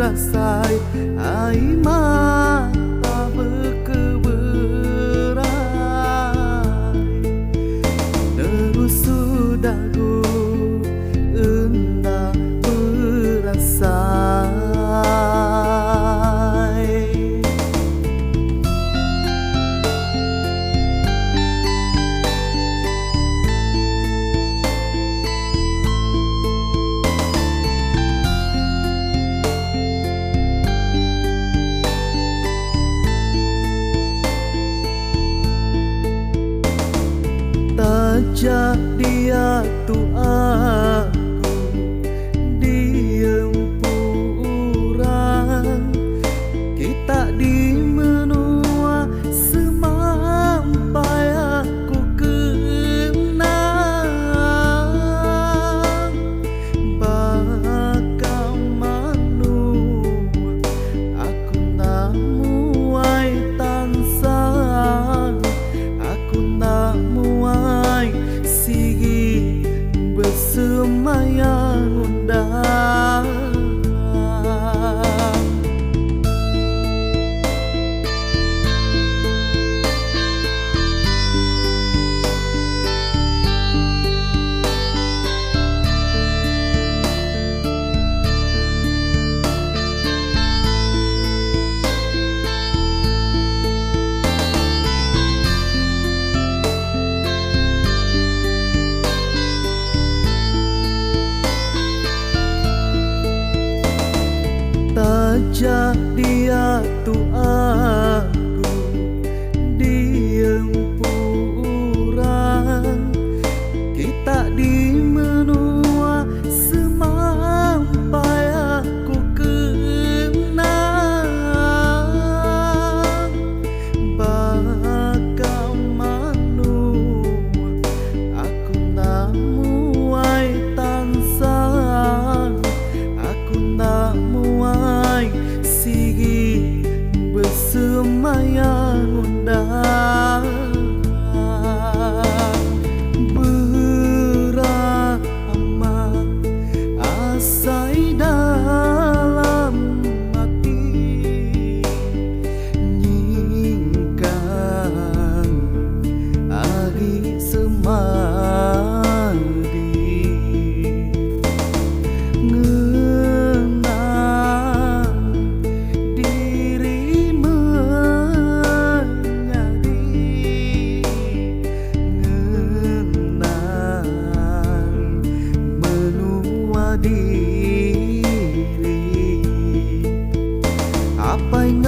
berasai air mata berkeberai terus dagu endah berasai. Tajak dia tu aku diem purang, kita di menua semampai aku kenang bakal manua aku nak muai tansang, aku nak muai sigi bersemayam undang. Tajak dia tu aku diem purang, kita di menua semampai aku kenang bakal manua aku nak muai tansang, aku nak muai sigi bersemayam undang. Beramat asai dalam hati, nyingkan agi semadi diri apa yang